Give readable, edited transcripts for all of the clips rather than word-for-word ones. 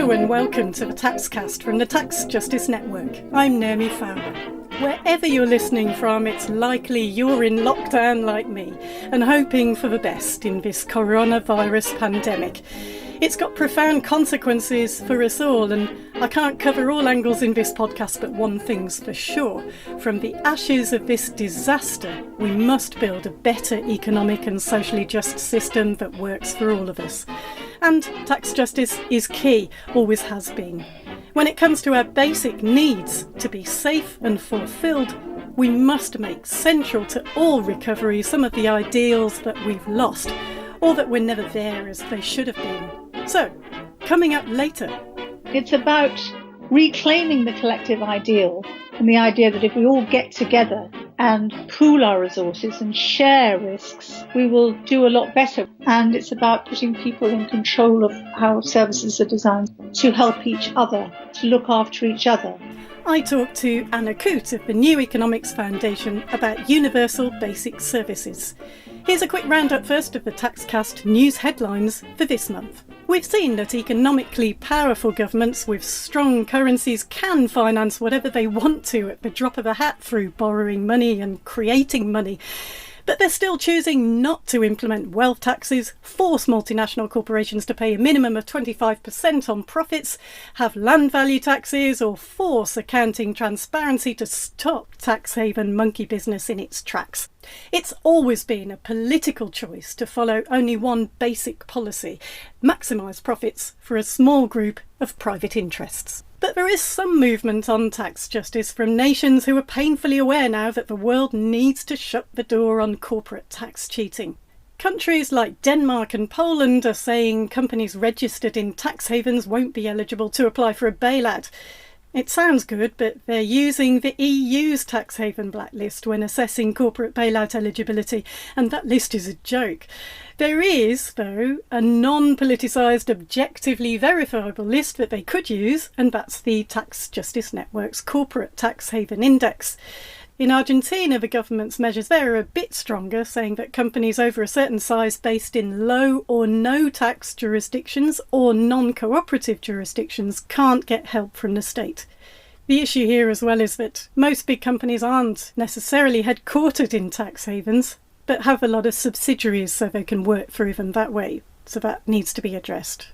Hello and welcome to the Taxcast from the Tax Justice Network. I'm Naomi Fowler. Wherever you're listening from, it's likely you're in lockdown like me and hoping for the best in this coronavirus pandemic. It's got profound consequences for us all, and I can't cover all angles in this podcast, but one thing's for sure. From the ashes of this disaster, we must build a better economic and socially just system that works for all of us. And tax justice is key, always has been. When it comes to our basic needs to be safe and fulfilled, we must make central to all recovery some of the ideals that we've lost, or that were never there as they should have been. So, coming up later. It's about reclaiming the collective ideal and the idea that if we all get together and pool our resources and share risks, we will do a lot better. And it's about putting people in control of how services are designed to help each other, to look after each other. I talked to Anna Coote of the New Economics Foundation about universal basic services. Here's a quick roundup first of the Taxcast news headlines for this month. We've seen that economically powerful governments with strong currencies can finance whatever they want to at the drop of a hat through borrowing money and creating money. But they're still choosing not to implement wealth taxes, force multinational corporations to pay a minimum of 25% on profits, have land value taxes, or force accounting transparency to stop tax haven monkey business in its tracks. It's always been a political choice to follow only one basic policy: maximise profits for a small group of private interests. But there is some movement on tax justice from nations who are painfully aware now that the world needs to shut the door on corporate tax cheating. Countries like Denmark and Poland are saying companies registered in tax havens won't be eligible to apply for a bailout. It sounds good, but they're using the EU's tax haven blacklist when assessing corporate bailout eligibility, and that list is a joke. There is, though, a non-politicised, objectively verifiable list that they could use, and that's the Tax Justice Network's Corporate Tax Haven Index. In Argentina, the government's measures there are a bit stronger, saying that companies over a certain size based in low or no tax jurisdictions or non-cooperative jurisdictions can't get help from the state. The issue here as well is that most big companies aren't necessarily headquartered in tax havens, but have a lot of subsidiaries so they can work through them that way. So that needs to be addressed.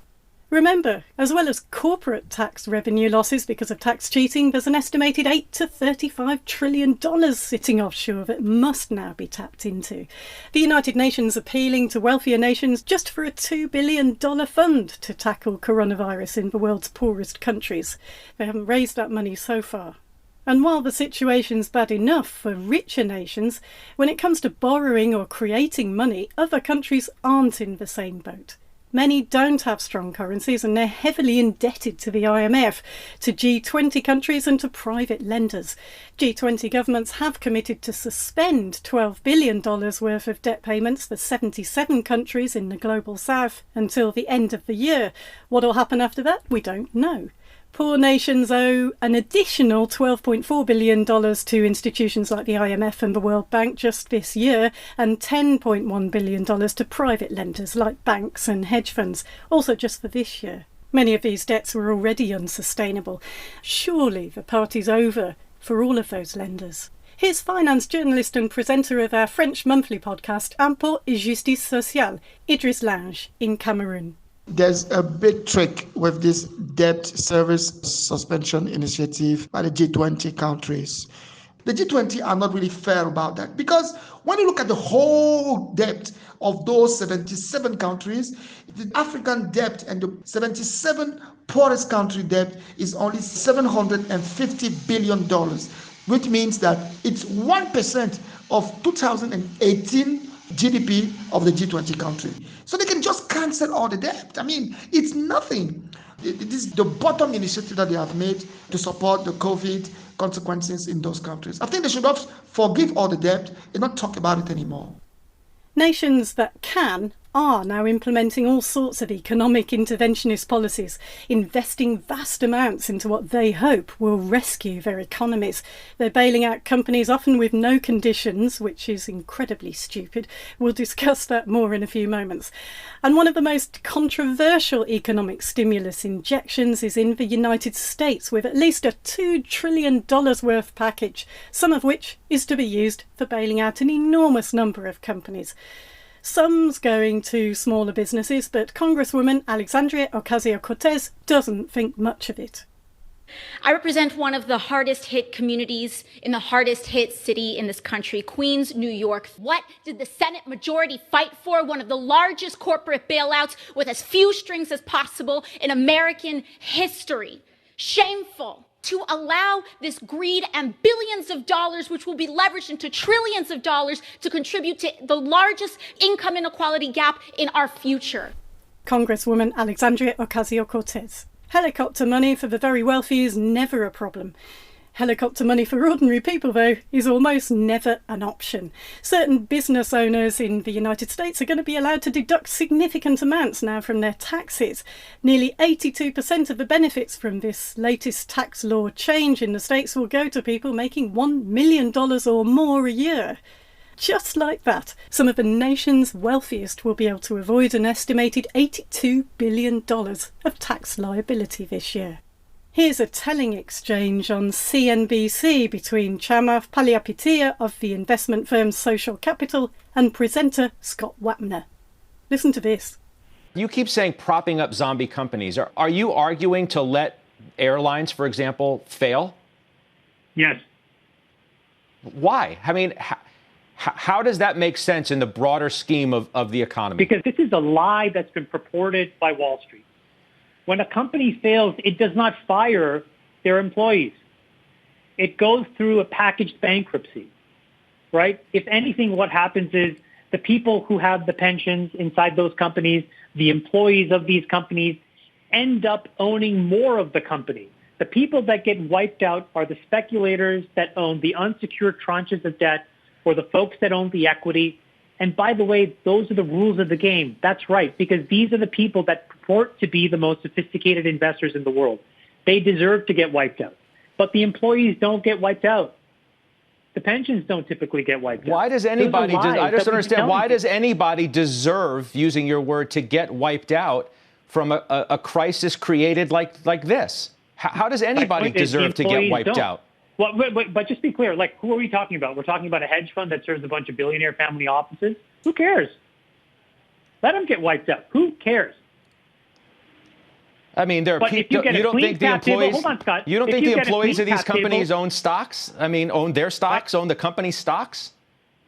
Remember, as well as corporate tax revenue losses because of tax cheating, there's an estimated $8 to $35 trillion sitting offshore that must now be tapped into. The United Nations appealing to wealthier nations just for a $2 billion fund to tackle coronavirus in the world's poorest countries. They haven't raised that money so far. And while the situation's bad enough for richer nations, when it comes to borrowing or creating money, other countries aren't in the same boat. Many don't have strong currencies and they're heavily indebted to the IMF, to G20 countries and to private lenders. G20 governments have committed to suspend $12 billion worth of debt payments for 77 countries in the global south until the end of the year. What'll happen after that? We don't know. Poor nations owe an additional $12.4 billion to institutions like the IMF and the World Bank just this year, and $10.1 billion to private lenders like banks and hedge funds, also just for this year. Many of these debts were already unsustainable. Surely the party's over for all of those lenders. Here's finance journalist and presenter of our French monthly podcast, Impôts et Justice Sociale, Idriss Lange, in Cameroon. There's a big trick with this debt service suspension initiative by the G20 countries. The G20 are not really fair about that, because when you look at the whole debt of those 77 countries, the African debt and the 77 poorest country debt is only $750 billion, which means that it's 1% of 2018 GDP of the G20 country. So they can just cancel all the debt. I mean, it's nothing. It is the bottom initiative that they have made to support the COVID consequences in those countries. I think they should forgive all the debt and not talk about it anymore. Nations that can are now implementing all sorts of economic interventionist policies, investing vast amounts into what they hope will rescue their economies. They're bailing out companies often with no conditions, which is incredibly stupid. We'll discuss that more in a few moments. And one of the most controversial economic stimulus injections is in the United States, with at least a $2 trillion worth package, some of which is to be used for bailing out an enormous number of companies. Some's going to smaller businesses, but Congresswoman Alexandria Ocasio-Cortez doesn't think much of it. I represent one of the hardest hit communities in the hardest hit city in this country, Queens, New York. What did the Senate majority fight for? One of the largest corporate bailouts with as few strings as possible in American history. Shameful to allow this greed and billions of dollars, which will be leveraged into trillions of dollars, to contribute to the largest income inequality gap in our future. Congresswoman Alexandria Ocasio-Cortez. Helicopter money for the very wealthy is never a problem. Helicopter money for ordinary people, though, is almost never an option. Certain business owners in the United States are going to be allowed to deduct significant amounts now from their taxes. Nearly 82% of the benefits from this latest tax law change in the States will go to people making $1 million or more a year. Just like that, some of the nation's wealthiest will be able to avoid an estimated $82 billion of tax liability this year. Here's a telling exchange on CNBC between Chamath Palihapitiya of the investment firm Social Capital and presenter Scott Wapner. Listen to this. You keep saying propping up zombie companies. Are you arguing to let airlines, for example, fail? Yes. Why? I mean, how does that make sense in the broader scheme of the economy? Because this is a lie that's been purported by Wall Street. When a company fails, it does not fire their employees. It goes through a packaged bankruptcy, right? If anything, what happens is the people who have the pensions inside those companies, the employees of these companies, end up owning more of the company. The people that get wiped out are the speculators that own the unsecured tranches of debt or the folks that own the equity. And by the way, those are the rules of the game. That's right, because these are the people that purport to be the most sophisticated investors in the world. They deserve to get wiped out. But the employees don't get wiped out. The pensions don't typically get wiped out. Why does anybody, I just don't understand, why does anybody deserve, using your word, to get wiped out from a crisis created like this? How does anybody deserve to get wiped out? Well, but just be clear, like, who are we talking about? We're talking about a hedge fund that serves a bunch of billionaire family offices? Who cares? Let them get wiped out. Who cares? I mean, there are people. You don't think the employees? Hold on, Scott. You don't think the employees of these companies own stocks? I mean, own their stocks, own the company's stocks?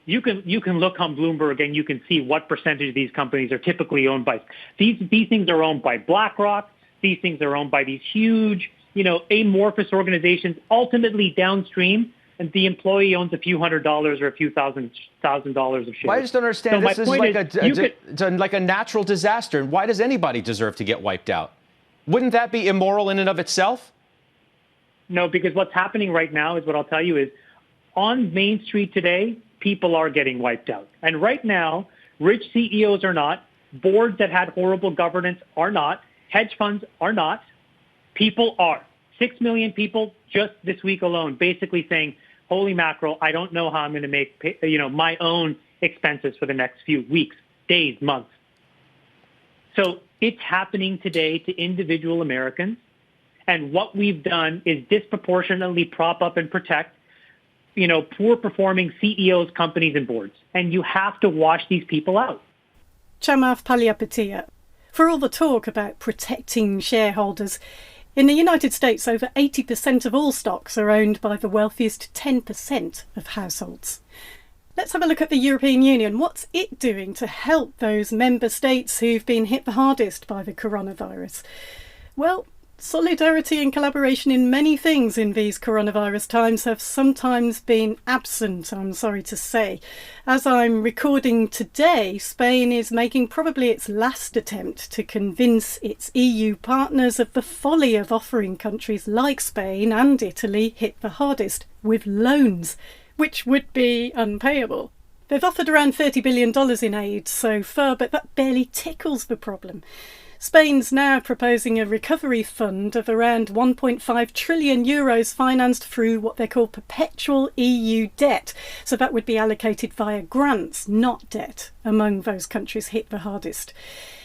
You can look on Bloomberg and you can see what percentage of these companies are typically owned by. These things are owned by BlackRock. These things are owned by these huge, amorphous organizations. Ultimately, downstream, and the employee owns a few $100s or a few $1,000 of shares. Well, I just don't understand. So this is like a natural disaster. And why does anybody deserve to get wiped out? Wouldn't that be immoral in and of itself? No, because what's happening right now is what I'll tell you is on Main Street today, people are getting wiped out. And right now, rich CEOs are not. Boards that had horrible governance are not. Hedge funds are not. People are. 6 million people just this week alone basically saying, holy mackerel, I don't know how I'm going to make my own expenses for the next few weeks, days, months. So it's happening today to individual Americans. And what we've done is disproportionately prop up and protect, poor performing CEOs, companies, and boards. And you have to wash these people out. Chamath Palihapitiya, for all the talk about protecting shareholders, in the United States, over 80% of all stocks are owned by the wealthiest 10% of households. Let's have a look at the European Union. What's it doing to help those member states who've been hit the hardest by the coronavirus? Well, solidarity and collaboration in many things in these coronavirus times have sometimes been absent, I'm sorry to say. As I'm recording today, Spain is making probably its last attempt to convince its EU partners of the folly of offering countries like Spain and Italy hit the hardest with loans, which would be unpayable. They've offered around $30 billion in aid so far, but that barely tickles the problem. Spain's now proposing a recovery fund of around 1.5 trillion euros financed through what they call perpetual EU debt. So that would be allocated via grants, not debt, among those countries hit the hardest.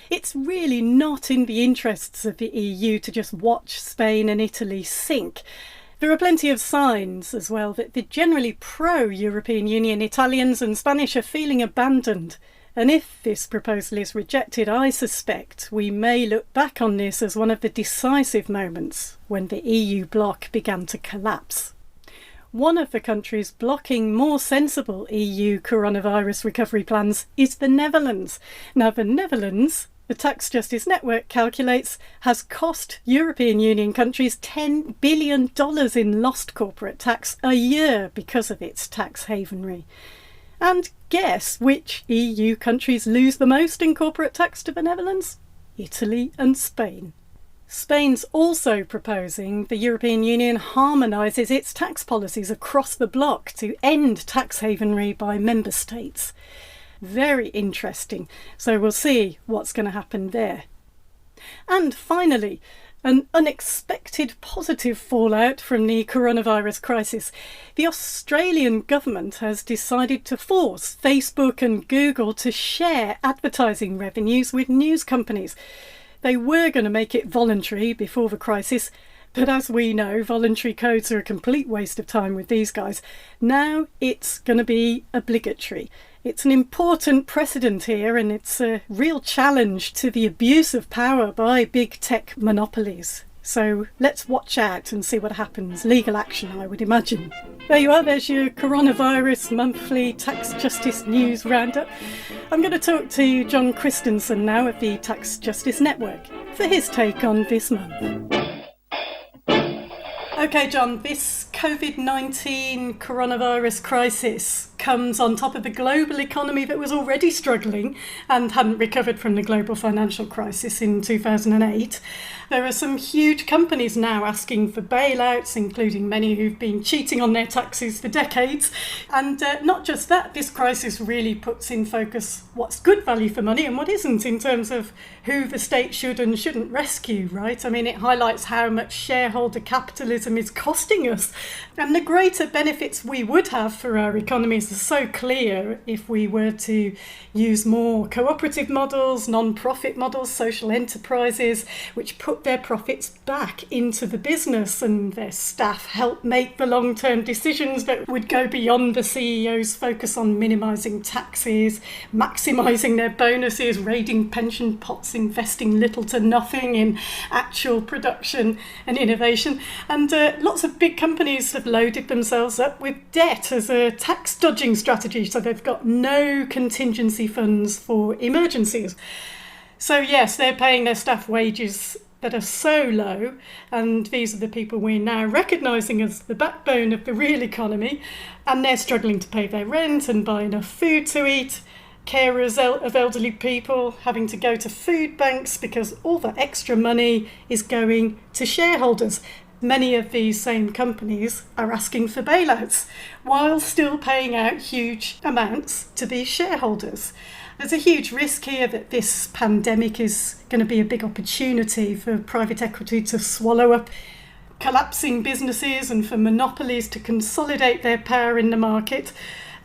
It's really not in the interests of the EU to just watch Spain and Italy sink. There are plenty of signs as well that the generally pro-European Union Italians and Spanish are feeling abandoned. And if this proposal is rejected, I suspect we may look back on this as one of the decisive moments when the EU bloc began to collapse. One of the countries blocking more sensible EU coronavirus recovery plans is the Netherlands. Now, the Netherlands, the Tax Justice Network calculates, has cost European Union countries $10 billion in lost corporate tax a year because of its tax havenry. And guess which EU countries lose the most in corporate tax to the Netherlands? Italy and Spain. Spain's also proposing the European Union harmonises its tax policies across the bloc to end tax havenry by member states. Very interesting. So we'll see what's going to happen there. And finally, an unexpected positive fallout from the coronavirus crisis. The Australian government has decided to force Facebook and Google to share advertising revenues with news companies. They were going to make it voluntary before the crisis, but as we know, voluntary codes are a complete waste of time with these guys. Now it's going to be obligatory. It's an important precedent here, and it's a real challenge to the abuse of power by big tech monopolies. So let's watch out and see what happens. Legal action, I would imagine. There you are, there's your coronavirus monthly tax justice news roundup. I'm going to talk to John Christensen now of the Tax Justice Network for his take on this month. Okay, John, this COVID-19 coronavirus crisis comes on top of the global economy that was already struggling and hadn't recovered from the global financial crisis in 2008. There are some huge companies now asking for bailouts, including many who've been cheating on their taxes for decades. And not just that, this crisis really puts in focus what's good value for money and what isn't in terms of who the state should and shouldn't rescue, right? I mean, it highlights how much shareholder capitalism is costing us. And the greater benefits we would have for our economies are so clear if we were to use more cooperative models, non-profit models, social enterprises, which put their profits back into the business and their staff help make the long-term decisions that would go beyond the CEO's focus on minimising taxes, maximising their bonuses, raiding pension pots, investing little to nothing in actual production and innovation. And lots of big companies have loaded themselves up with debt as a tax dodging strategy, so they've got no contingency funds for emergencies. So yes, they're paying their staff wages that are so low, and these are the people we're now recognising as the backbone of the real economy, and they're struggling to pay their rent and buy enough food to eat. Carers of elderly people having to go to food banks because all that extra money is going to shareholders. Many of these same companies are asking for bailouts while still paying out huge amounts to these shareholders. There's a huge risk here that this pandemic is going to be a big opportunity for private equity to swallow up collapsing businesses and for monopolies to consolidate their power in the market.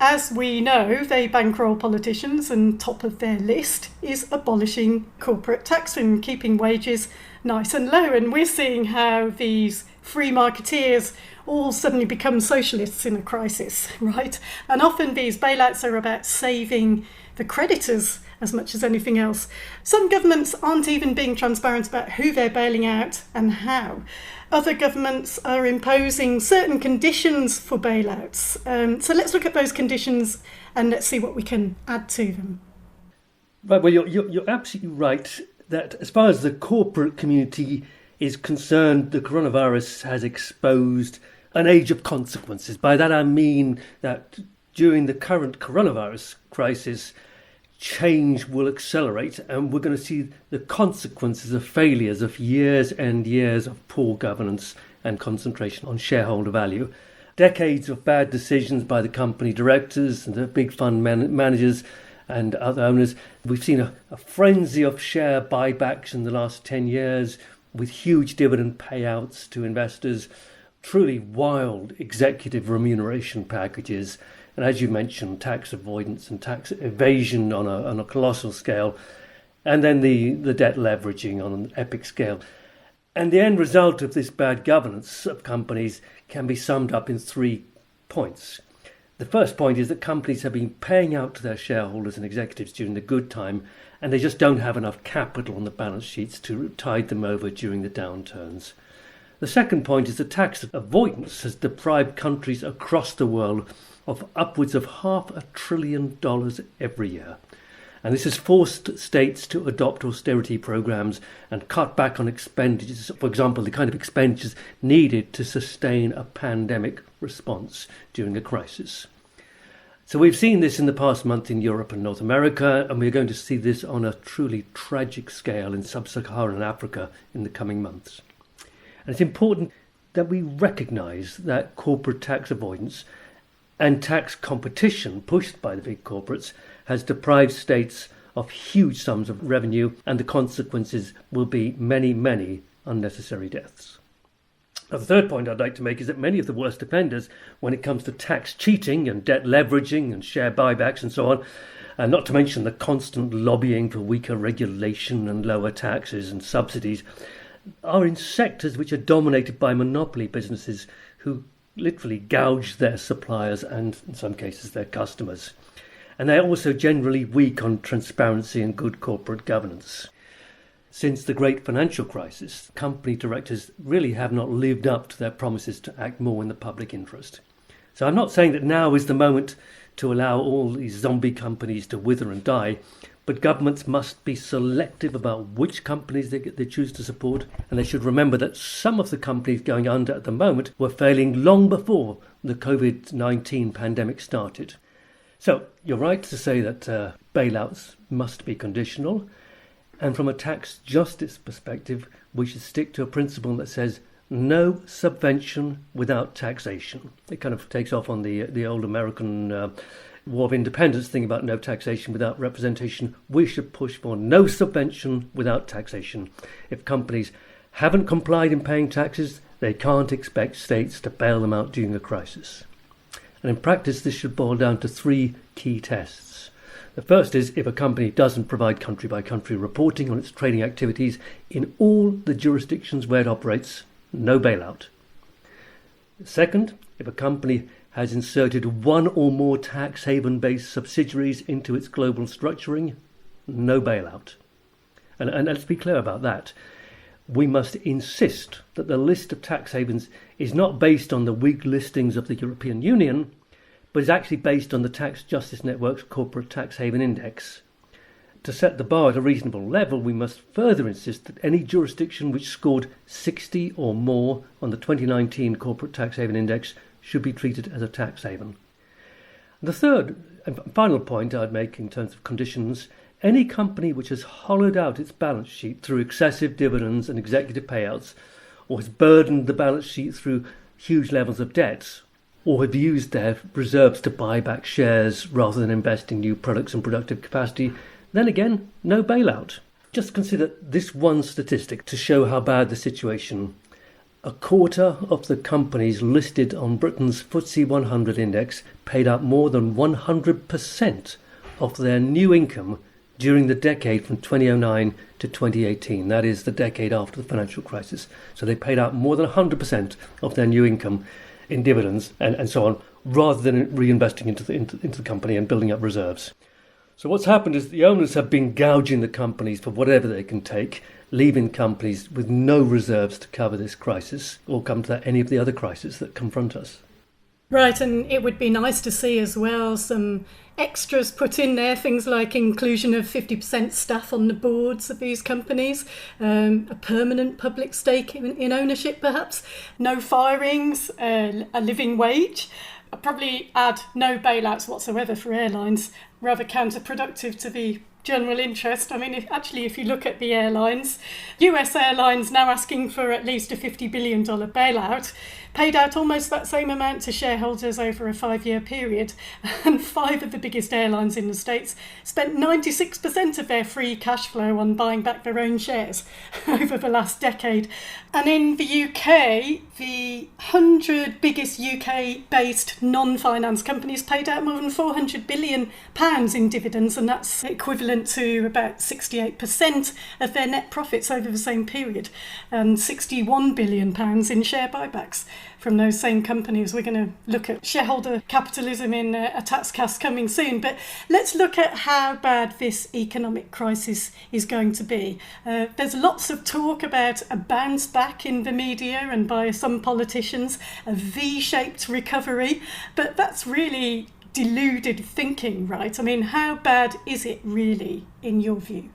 As we know, they bankroll politicians, and top of their list is abolishing corporate tax and keeping wages nice and low. And we're seeing how these free marketeers all suddenly become socialists in a crisis, right? And often these bailouts are about saving the creditors as much as anything else. Some governments aren't even being transparent about who they're bailing out and how. Other governments are imposing certain conditions for bailouts. So let's look at those conditions and let's see what we can add to them. Right, well, you're absolutely right that as far as the corporate community is concerned, the coronavirus has exposed an age of consequences. By that I mean that during the current coronavirus crisis, change will accelerate, and we're going to see the consequences of failures of years and years of poor governance and concentration on shareholder value. decades of bad decisions by the company directors and the big fund managers and other owners. We've seen a frenzy of share buybacks in the last 10 years with huge dividend payouts to investors, truly wild executive remuneration packages. And as you mentioned, tax avoidance and tax evasion on a colossal scale, and then the debt leveraging on an epic scale. And the end result of this bad governance of companies can be summed up in 3 points. The first point is that companies have been paying out to their shareholders and executives during the good time, and they just don't have enough capital on the balance sheets to tide them over during the downturns. The second point is that tax avoidance has deprived countries across the world of upwards of $500 billion every year. And this has forced states to adopt austerity programs and cut back on expenditures, for example, the kind of expenditures needed to sustain a pandemic response during a crisis. So we've seen this in the past month in Europe and North America, and we're going to see this on a truly tragic scale in sub-Saharan Africa in the coming months. And it's important that we recognise that corporate tax avoidance and tax competition pushed by the big corporates has deprived states of huge sums of revenue, and the consequences will be many, many unnecessary deaths. Now, the third point I'd like to make is that many of the worst offenders when it comes to tax cheating and debt leveraging and share buybacks and so on, and not to mention the constant lobbying for weaker regulation and lower taxes and subsidies, are in sectors which are dominated by monopoly businesses who literally gouge their suppliers and, in some cases, their customers. And they're also generally weak on transparency and good corporate governance. Since the great financial crisis, company directors really have not lived up to their promises to act more in the public interest. So I'm not saying that now is the moment to allow all these zombie companies to wither and die, but governments must be selective about which companies they choose to support, and they should remember that some of the companies going under at the moment were failing long before the COVID-19 pandemic started. So you're right to say that bailouts must be conditional. And from a tax justice perspective, we should stick to a principle that says no subvention without taxation. It kind of takes off on the old American War of Independence thing about no taxation without representation. We should push for no subvention without taxation. If companies haven't complied in paying taxes, they can't expect states to bail them out during a crisis. And in practice, this should boil down to 3 key tests. The first is if a company doesn't provide country-by-country reporting on its trading activities in all the jurisdictions where it operates, no bailout. Second, if a company has inserted one or more tax haven-based subsidiaries into its global structuring, no bailout. And let's be clear about that. We must insist that the list of tax havens is not based on the weak listings of the European Union, but is actually based on the Tax Justice Network's Corporate Tax Haven Index. To set the bar at a reasonable level, we must further insist that any jurisdiction which scored 60 or more on the 2019 Corporate Tax Haven Index should be treated as a tax haven. The third and final point I'd make in terms of conditions: any company which has hollowed out its balance sheet through excessive dividends and executive payouts, or has burdened the balance sheet through huge levels of debt, or have used their reserves to buy back shares rather than invest in new products and productive capacity, then again, no bailout. Just consider this one statistic to show how bad the situation. A quarter of the companies listed on Britain's FTSE 100 index paid out more than 100% of their new income during the decade from 2009 to 2018. That is the decade after the financial crisis. So they paid out more than 100% of their new income in dividends and so on, rather than reinvesting into the company and building up reserves. So what's happened is the owners have been gouging the companies for whatever they can take, leaving companies with no reserves to cover this crisis or come to any of the other crises that confront us. Right, and it would be nice to see as well some extras put in there, things like inclusion of 50% staff on the boards of these companies, a permanent public stake in ownership perhaps, no firings, a living wage. I'd probably add no bailouts whatsoever for airlines, rather counterproductive to the general interest. I mean, if you look at the airlines, US Airlines now asking for at least a $50 billion bailout, paid out almost that same amount to shareholders over a 5-year period. And 5 of the biggest airlines in the States spent 96% of their free cash flow on buying back their own shares over the last decade. And in the UK, the 100 biggest UK-based non-finance companies paid out more than £400 billion in dividends, and that's equivalent to about 68% of their net profits over the same period, and £61 billion in share buybacks from those same companies. We're going to look at shareholder capitalism in a Taxcast coming soon, but let's look at how bad this economic crisis is going to be. There's lots of talk about a bounce back in the media and by some politicians, a V-shaped recovery, but that's really deluded thinking, right? I mean, how bad is it really, in your view?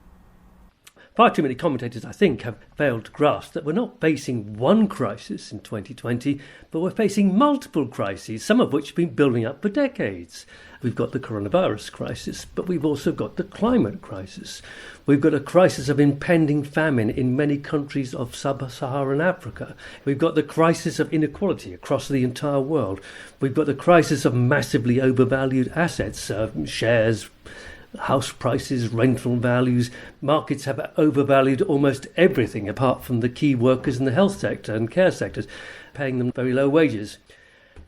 Far too many commentators, I think, have failed to grasp that we're not facing one crisis in 2020, but we're facing multiple crises, some of which have been building up for decades. We've got the coronavirus crisis, but we've also got the climate crisis. We've got a crisis of impending famine in many countries of sub-Saharan Africa. We've got the crisis of inequality across the entire world. We've got the crisis of massively overvalued assets, shares, house prices, rental values. Markets have overvalued almost everything apart from the key workers in the health sector and care sectors, paying them very low wages.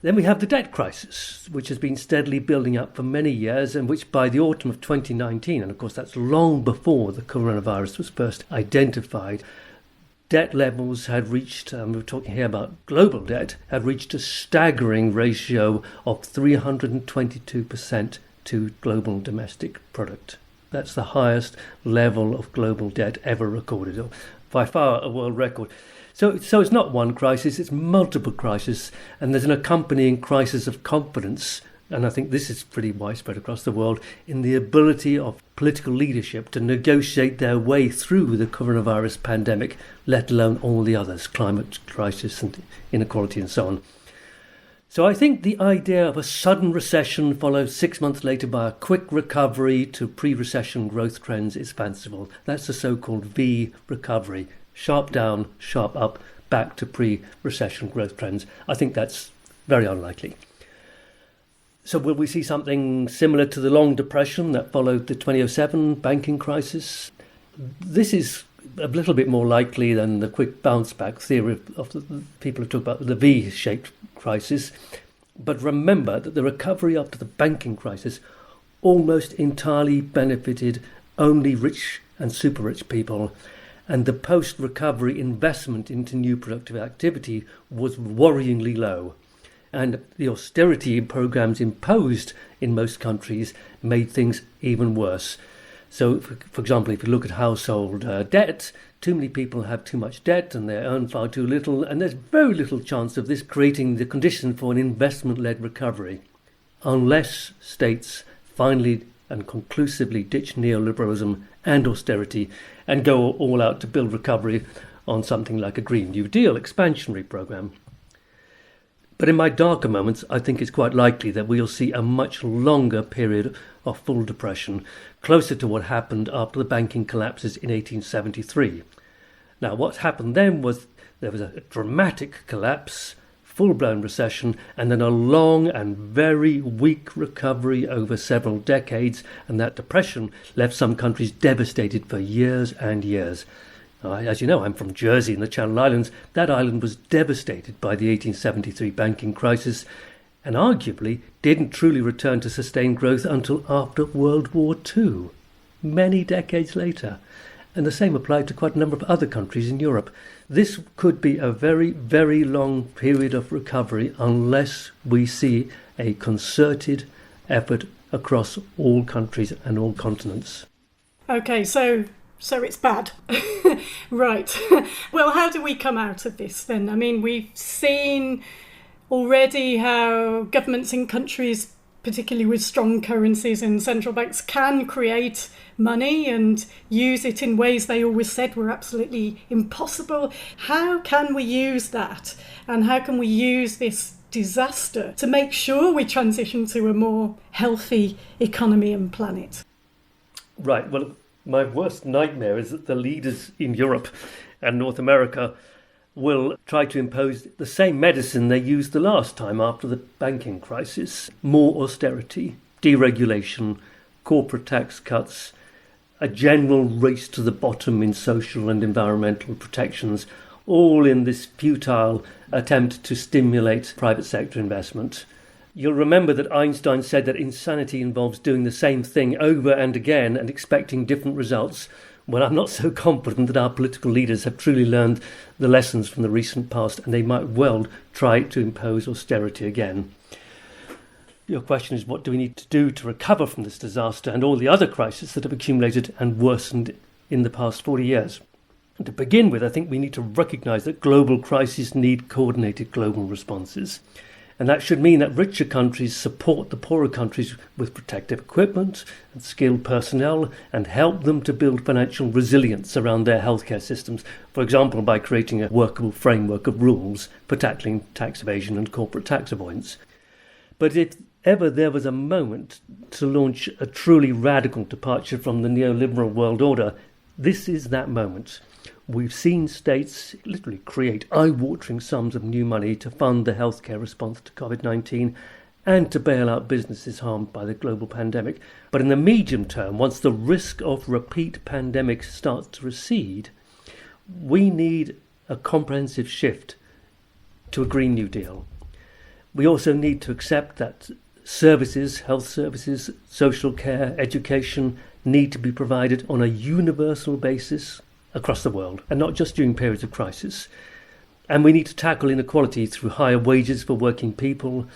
Then we have the debt crisis, which has been steadily building up for many years and which by the autumn of 2019, and of course that's long before the coronavirus was first identified, debt levels had reached, we're talking here about global debt, had reached a staggering ratio of 322% to global domestic product. That's the highest level of global debt ever recorded, by far a world record. So it's not one crisis, it's multiple crises, and there's an accompanying crisis of confidence, and I think this is pretty widespread across the world, in the ability of political leadership to negotiate their way through the coronavirus pandemic, let alone all the others, climate crisis and inequality and so on. So I think the idea of a sudden recession followed 6 months later by a quick recovery to pre-recession growth trends is fanciful. That's the so-called V recovery. Sharp down, sharp up, back to pre-recession growth trends. I think that's very unlikely. So will we see something similar to the long depression that followed the 2007 banking crisis? This is a little bit more likely than the quick bounce back theory of the people who talk about the V-shaped crisis. But remember that the recovery after the banking crisis almost entirely benefited only rich and super rich people, and the post-recovery investment into new productive activity was worryingly low. And the austerity programs imposed in most countries made things even worse. So, for example, if you look at household debt, too many people have too much debt and they earn far too little, and there's very little chance of this creating the condition for an investment-led recovery, unless states finally and conclusively ditch neoliberalism and austerity and go all out to build recovery on something like a Green New Deal expansionary program. But in my darker moments, I think it's quite likely that we'll see a much longer period of full depression, closer to what happened after the banking collapses in 1873. Now, what happened then was there was a dramatic collapse, full-blown recession, and then a long and very weak recovery over several decades, and that depression left some countries devastated for years and years. As you know, I'm from Jersey in the Channel Islands. That island was devastated by the 1873 banking crisis and arguably didn't truly return to sustained growth until after World War II, many decades later. And the same applied to quite a number of other countries in Europe. This could be a very, very long period of recovery unless we see a concerted effort across all countries and all continents. Okay, so it's bad. Right. Well, how do we come out of this then? I mean, we've seen already how governments in countries, particularly with strong currencies and central banks, can create money and use it in ways they always said were absolutely impossible. How can we use that? And how can we use this disaster to make sure we transition to a more healthy economy and planet? Right. Well, my worst nightmare is that the leaders in Europe and North America will try to impose the same medicine they used the last time after the banking crisis. More austerity, deregulation, corporate tax cuts, a general race to the bottom in social and environmental protections, all in this futile attempt to stimulate private sector investment. You'll remember that Einstein said that insanity involves doing the same thing over and again and expecting different results. Well, I'm not so confident that our political leaders have truly learned the lessons from the recent past, and they might well try to impose austerity again. Your question is, what do we need to do to recover from this disaster and all the other crises that have accumulated and worsened in the past 40 years? And to begin with, I think we need to recognise that global crises need coordinated global responses. And that should mean that richer countries support the poorer countries with protective equipment and skilled personnel and help them to build financial resilience around their healthcare systems, for example, by creating a workable framework of rules for tackling tax evasion and corporate tax avoidance. But if ever there was a moment to launch a truly radical departure from the neoliberal world order, this is that moment. We've seen states literally create eye-watering sums of new money to fund the healthcare response to COVID-19 and to bail out businesses harmed by the global pandemic. But in the medium term, once the risk of repeat pandemics starts to recede, we need a comprehensive shift to a Green New Deal. We also need to accept that services, health services, social care, education need to be provided on a universal basis across the world, and not just during periods of crisis. And we need to tackle inequality through higher wages for working people,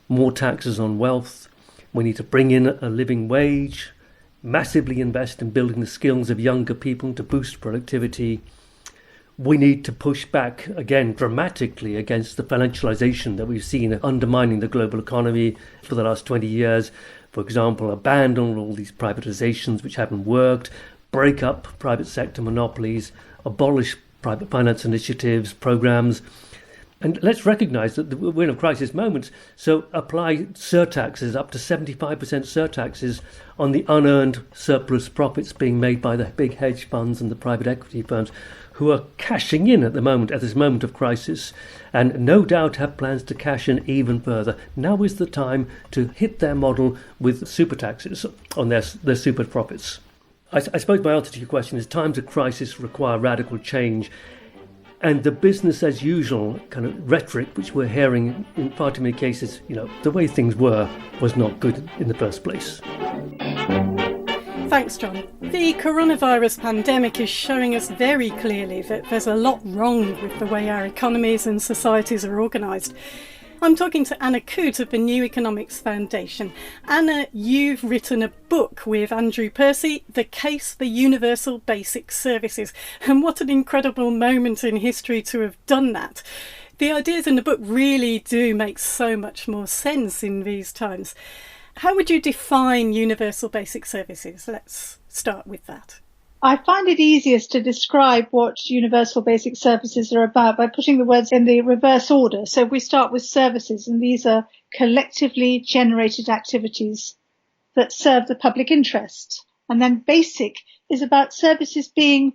more taxes on wealth. We need to bring in a living wage, massively invest in building the skills of younger people to boost productivity. We need to push back, again, dramatically against the financialisation that we've seen undermining the global economy for the last 20 years. For example, abandon all these privatisations which haven't worked, break up private sector monopolies, abolish private finance initiatives, programs. And let's recognise that we're in a crisis moment, so apply surtaxes, up to 75% surtaxes on the unearned surplus profits being made by the big hedge funds and the private equity firms who are cashing in at this moment of crisis, and no doubt have plans to cash in even further. Now is the time to hit their model with super taxes on their super profits. I suppose my answer to your question is times of crisis require radical change, and the business as usual kind of rhetoric which we're hearing in far too many cases, the way things were was not good in the first place. Thanks, John. The coronavirus pandemic is showing us very clearly that there's a lot wrong with the way our economies and societies are organised. I'm talking to Anna Coote of the New Economics Foundation. Anna, you've written a book with Andrew Percy, The Case for Universal Basic Services. And what an incredible moment in history to have done that. The ideas in the book really do make so much more sense in these times. How would you define universal basic services? Let's start with that. I find it easiest to describe what universal basic services are about by putting the words in the reverse order. So we start with services, and these are collectively generated activities that serve the public interest. And then basic is about services being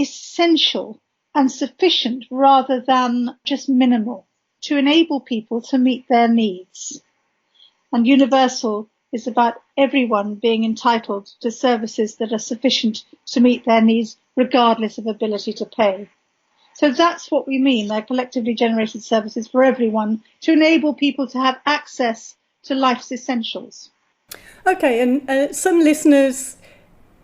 essential and sufficient rather than just minimal to enable people to meet their needs. And universal is about everyone being entitled to services that are sufficient to meet their needs, regardless of ability to pay. So that's what we mean. They're collectively generated services for everyone to enable people to have access to life's essentials. Okay, and some listeners,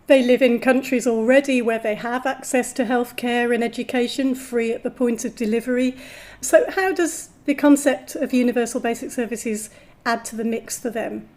they live in countries already where they have access to healthcare and education free at the point of delivery. So how does the concept of universal basic services add to the mix for them?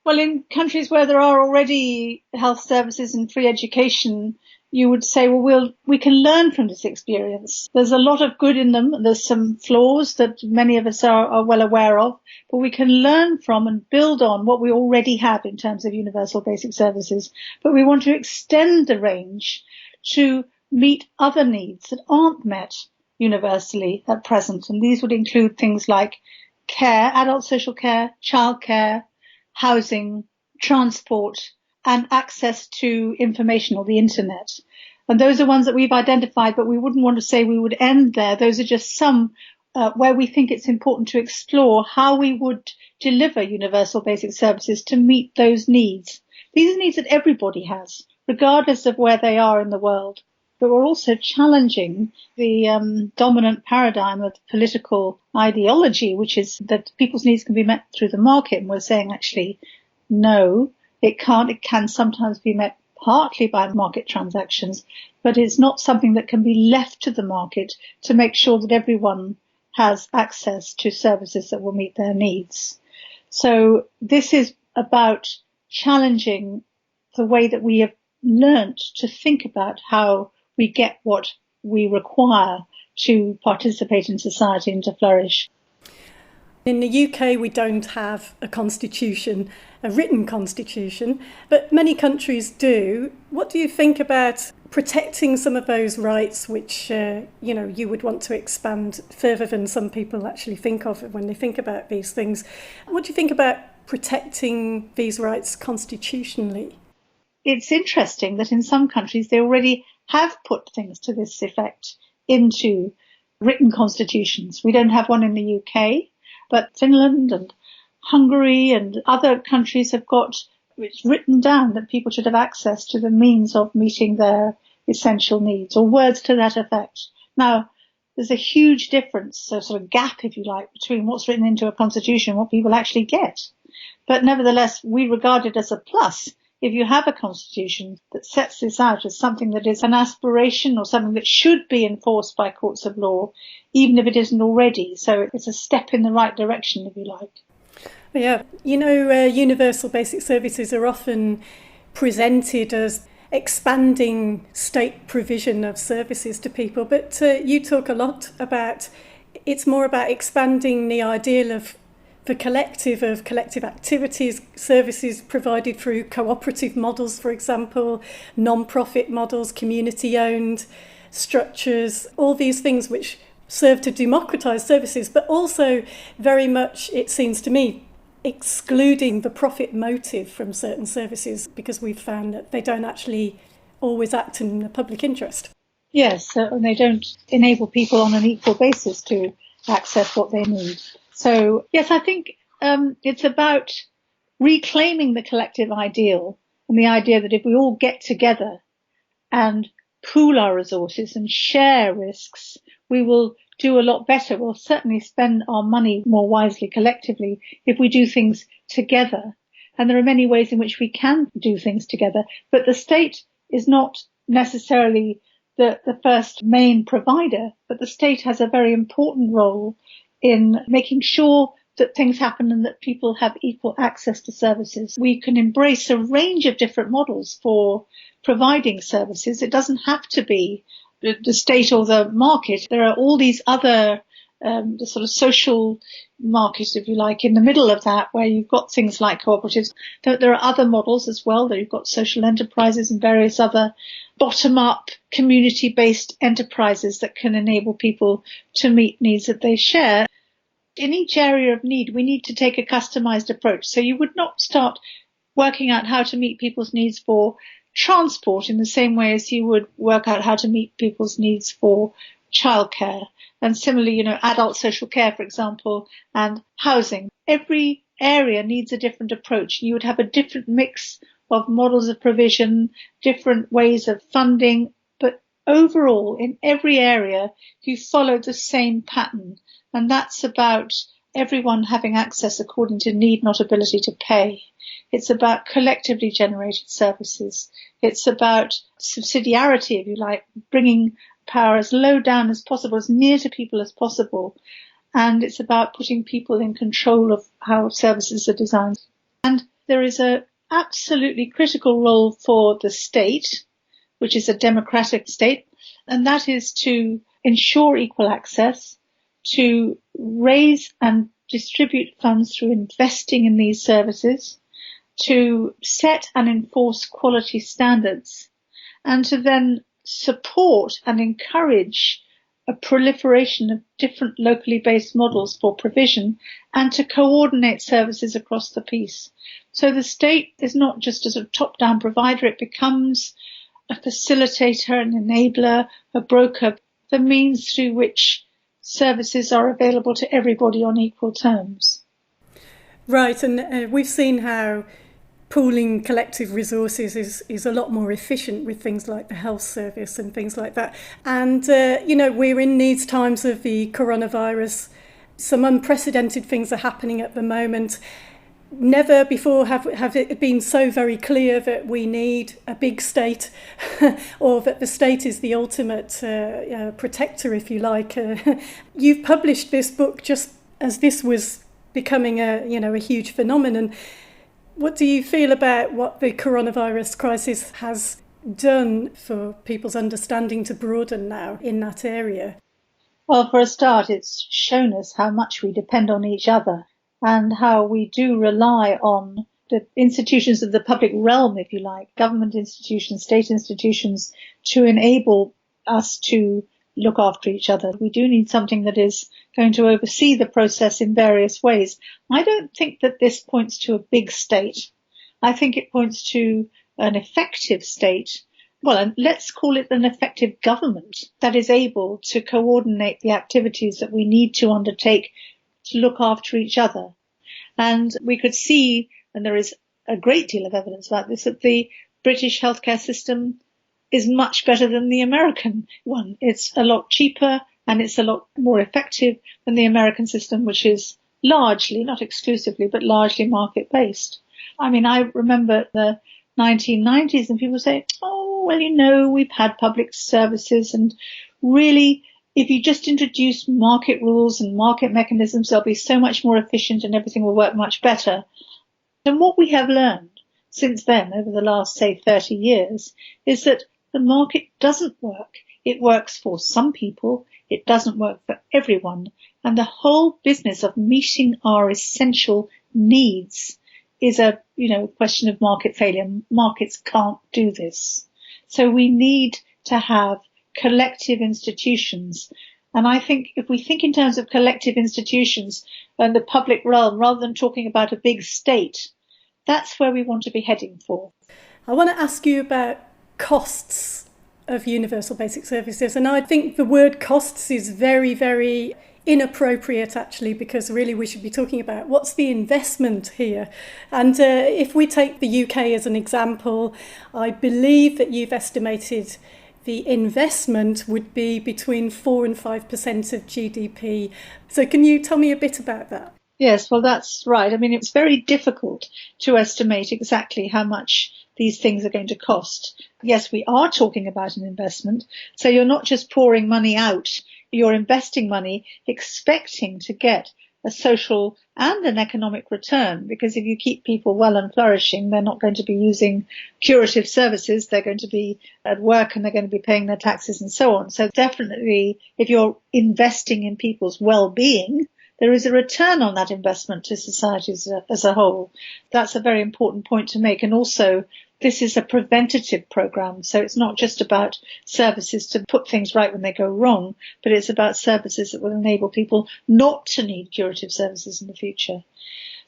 Well, in countries where there are already health services and free education, you would say, well, we can learn from this experience. There's a lot of good in them. There's some flaws that many of us are well aware of, but we can learn from and build on what we already have in terms of universal basic services. But we want to extend the range to meet other needs that aren't met universally at present. And these would include things like care, adult social care, childcare, housing, transport, and access to information or the internet. And those are ones that we've identified, but we wouldn't want to say we would end there. Those are just some where we think it's important to explore how we would deliver universal basic services to meet those needs. These are needs that everybody has, regardless of where they are in the world. But we're also challenging the dominant paradigm of political ideology, which is that people's needs can be met through the market. And we're saying, actually, no, it can't. It can sometimes be met partly by market transactions, but it's not something that can be left to the market to make sure that everyone has access to services that will meet their needs. So this is about challenging the way that we have learnt to think about how we get what we require to participate in society and to flourish. In the UK, we don't have a constitution, a written constitution, but many countries do. What do you think about protecting some of those rights which, you would want to expand further than some people actually think of when they think about these things? What do you think about protecting these rights constitutionally? It's interesting that in some countries they already have put things to this effect into written constitutions. We don't have one in the UK. But Finland and Hungary and other countries have got it's written down that people should have access to the means of meeting their essential needs, or words to that effect. Now, there's a huge difference, a sort of gap, if you like, between what's written into a constitution and what people actually get. But nevertheless, we regard it as a plus if you have a constitution that sets this out as something that is an aspiration or something that should be enforced by courts of law, even if it isn't already. So it's a step in the right direction, if you like. Yeah, universal basic services are often presented as expanding state provision of services to people, but you talk a lot about it's more about expanding the ideal of the collective activities, services provided through cooperative models, for example, non-profit models, community-owned structures, all these things which serve to democratise services, but also very much, it seems to me, excluding the profit motive from certain services, because we've found that they don't actually always act in the public interest. Yes, and they don't enable people on an equal basis to access what they need. So, yes, I think it's about reclaiming the collective ideal and the idea that if we all get together and pool our resources and share risks, we will do a lot better. We'll certainly spend our money more wisely collectively if we do things together. And there are many ways in which we can do things together, but the state is not necessarily the first main provider, but the state has a very important role in making sure that things happen and that people have equal access to services. We can embrace a range of different models for providing services. It doesn't have to be the state or the market. There are all these other the sort of social market, if you like, in the middle of that, where you've got things like cooperatives. There are other models as well. You've got social enterprises and various other bottom-up, community-based enterprises that can enable people to meet needs that they share. In each area of need, we need to take a customized approach. So you would not start working out how to meet people's needs for transport in the same way as you would work out how to meet people's needs for childcare. And similarly, adult social care, for example, and housing. Every area needs a different approach. You would have a different mix of models of provision, different ways of funding, but overall, in every area, you follow the same pattern. And that's about everyone having access according to need, not ability to pay. It's about collectively generated services. It's about subsidiarity, if you like, bringing power as low down as possible, as near to people as possible. And it's about putting people in control of how services are designed. And there is a absolutely critical role for the state, which is a democratic state, and that is to ensure equal access, to raise and distribute funds through investing in these services, to set and enforce quality standards, and to then support and encourage a proliferation of different locally based models for provision and to coordinate services across the piece. So the state is not just a sort of top-down provider, it becomes a facilitator, an enabler, a broker, the means through which services are available to everybody on equal terms. Right, and we've seen how pooling collective resources is a lot more efficient with things like the health service and things like that. And, we're in these times of the coronavirus. Some unprecedented things are happening at the moment. Never before have it been so very clear that we need a big state or that the state is the ultimate protector, if you like. You've published this book just as this was becoming a huge phenomenon. What do you feel about what the coronavirus crisis has done for people's understanding to broaden now in that area? Well, for a start, it's shown us how much we depend on each other and how we do rely on the institutions of the public realm, if you like, government institutions, state institutions, to enable us to look after each other. We do need something that is going to oversee the process in various ways. I don't think that this points to a big state. I think it points to an effective state. Well, and let's call it an effective government that is able to coordinate the activities that we need to undertake to look after each other. And we could see, and there is a great deal of evidence about this, that the British healthcare system is much better than the American one. It's a lot cheaper and it's a lot more effective than the American system, which is largely, not exclusively, but largely market-based. I mean, I remember the 1990s and people say, oh, well, we've had public services and really, if you just introduce market rules and market mechanisms, they'll be so much more efficient and everything will work much better. And what we have learned since then, over the last, say, 30 years, is that the market doesn't work. It works for some people. It doesn't work for everyone. And the whole business of meeting our essential needs is a, question of market failure. Markets can't do this. So we need to have collective institutions. And I think if we think in terms of collective institutions and the public realm, rather than talking about a big state, that's where we want to be heading for. I want to ask you about costs of universal basic services. And I think the word costs is very, very inappropriate, actually, because really we should be talking about what's the investment here. And if we take the UK as an example, I believe that you've estimated the investment would be between 4 and 5% of GDP. So can you tell me a bit about that? Yes, well, that's right. I mean, it's very difficult to estimate exactly how much these things are going to cost. Yes, we are talking about an investment. So you're not just pouring money out, you're investing money expecting to get a social and an economic return, because if you keep people well and flourishing, they're not going to be using curative services. They're going to be at work and they're going to be paying their taxes and so on. So definitely, if you're investing in people's well-being, there is a return on that investment to society as a whole. That's a very important point to make. And also, this is a preventative program. So it's not just about services to put things right when they go wrong, but it's about services that will enable people not to need curative services in the future.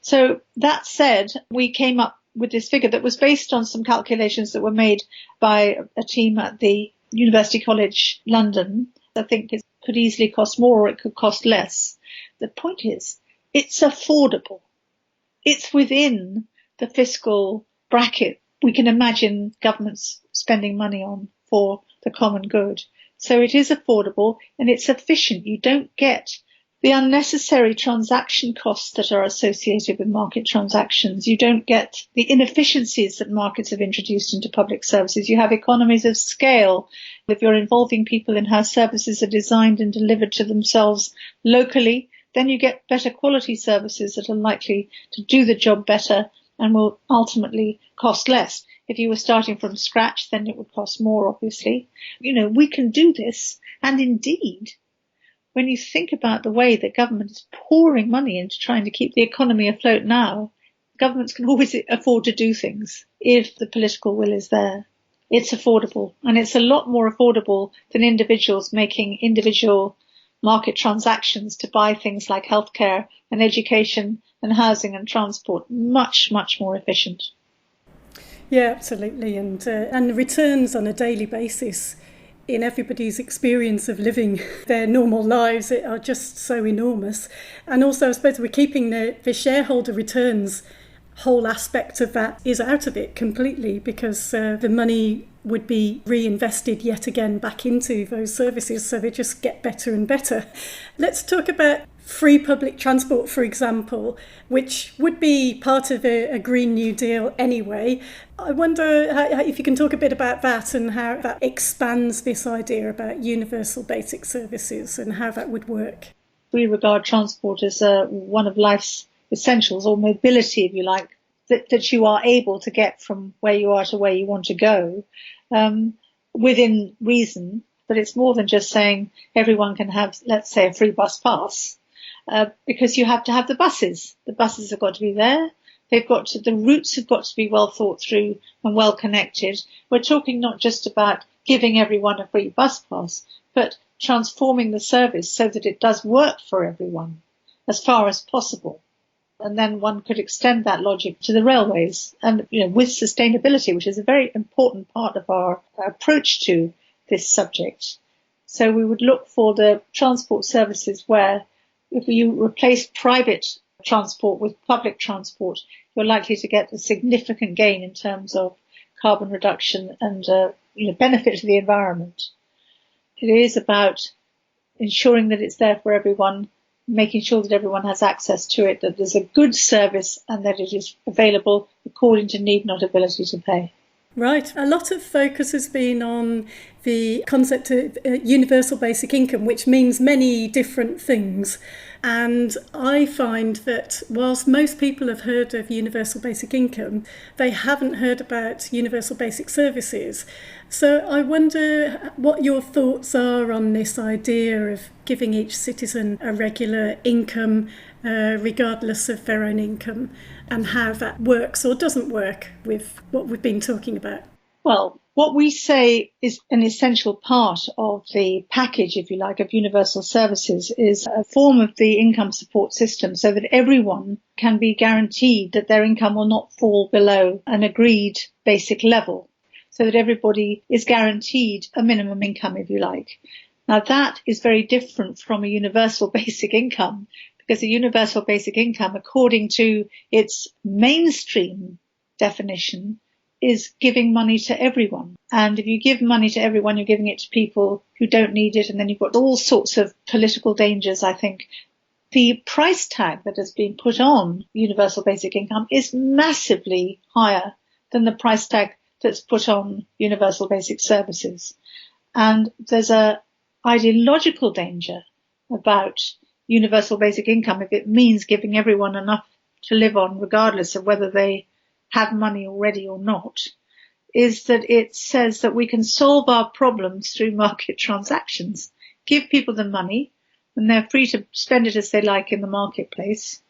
So that said, we came up with this figure that was based on some calculations that were made by a team at the University College London. I think it could easily cost more or it could cost less. The point is, it's affordable. It's within the fiscal bracket we can imagine governments spending money on for the common good. So it is affordable and it's efficient. You don't get the unnecessary transaction costs that are associated with market transactions. You don't get the inefficiencies that markets have introduced into public services. You have economies of scale. If you're involving people in how services are designed and delivered to themselves locally, then you get better quality services that are likely to do the job better and will ultimately cost less. If you were starting from scratch, then it would cost more, obviously. We can do this. And indeed, when you think about the way that government is pouring money into trying to keep the economy afloat now, governments can always afford to do things if the political will is there. it's affordable, and it's a lot more affordable than individuals making individual market transactions to buy things like healthcare and education and housing and transport. Much, much more efficient. Yeah, absolutely. And the returns on a daily basis in everybody's experience of living their normal lives are just so enormous. And also, I suppose we're keeping the shareholder returns whole aspect of that is out of it completely, because the money would be reinvested yet again back into those services, so they just get better and better. Let's talk about free public transport, for example, which would be part of a Green New Deal anyway. I wonder if you can talk a bit about that and how that expands this idea about universal basic services and how that would work. We regard transport as one of life's essentials, or mobility, if you like, that you are able to get from where you are to where you want to go, within reason. But it's more than just saying everyone can have, let's say, a free bus pass, because you have to have the buses. The buses have got to be there. The routes have got to be well thought through and well connected. We're talking not just about giving everyone a free bus pass, but transforming the service so that it does work for everyone as far as possible. And then one could extend that logic to the railways, and with sustainability, which is a very important part of our approach to this subject. So we would look for the transport services where, if you replace private transport with public transport, you're likely to get a significant gain in terms of carbon reduction and benefit to the environment. It is about ensuring that it's there for everyone, making sure that everyone has access to it, that there's a good service and that it is available according to need, not ability to pay. Right. A lot of focus has been on the concept of universal basic income, which means many different things. And I find that whilst most people have heard of universal basic income, they haven't heard about universal basic services. So I wonder what your thoughts are on this idea of giving each citizen a regular income, regardless of their own income, and how that works or doesn't work with what we've been talking about. Well, what we say is an essential part of the package, if you like, of universal services is a form of the income support system so that everyone can be guaranteed that their income will not fall below an agreed basic level, so that everybody is guaranteed a minimum income, if you like. Now, that is very different from a universal basic income, because a universal basic income, according to its mainstream definition, is giving money to everyone. And if you give money to everyone, you're giving it to people who don't need it, and then you've got all sorts of political dangers, I think. The price tag that has been put on universal basic income is massively higher than the price tag that's put on universal basic services. And there's a ideological danger about universal basic income if it means giving everyone enough to live on, regardless of whether they have money already or not, is that it says that we can solve our problems through market transactions. Give people the money and they're free to spend it as they like in the marketplace.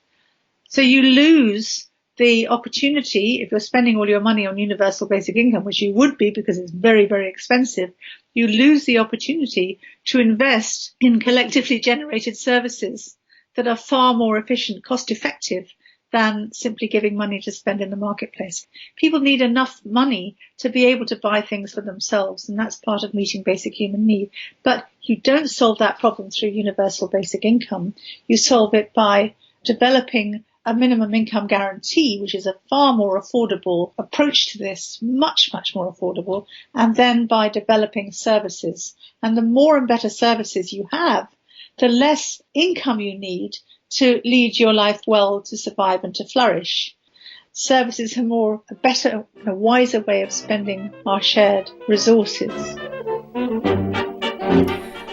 So you lose the opportunity, if you're spending all your money on universal basic income, which you would be because it's very, very expensive, you lose the opportunity to invest in collectively generated services that are far more efficient, cost effective than simply giving money to spend in the marketplace. People need enough money to be able to buy things for themselves, and that's part of meeting basic human need. But you don't solve that problem through universal basic income. You solve it by developing a minimum income guarantee, which is a far more affordable approach to this, much, much more affordable, and then by developing services. And the more and better services you have, the less income you need to lead your life well, to survive and to flourish. Services are a better, a wiser way of spending our shared resources.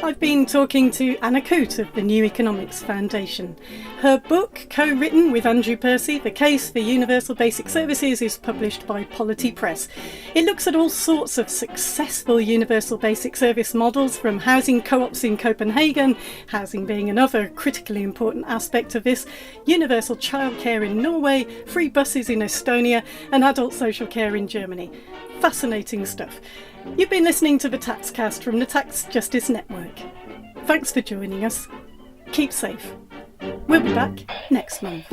I've been talking to Anna Coote of the New Economics Foundation. Her book, co-written with Andrew Percy, The Case for Universal Basic Services, is published by Polity Press. It looks at all sorts of successful universal basic service models, from housing co-ops in Copenhagen, housing being another critically important aspect of this, universal childcare in Norway, free buses in Estonia, and adult social care in Germany. Fascinating stuff. You've been listening to the Taxcast from the Tax Justice Network. Thanks for joining us. Keep safe. We'll be back next month.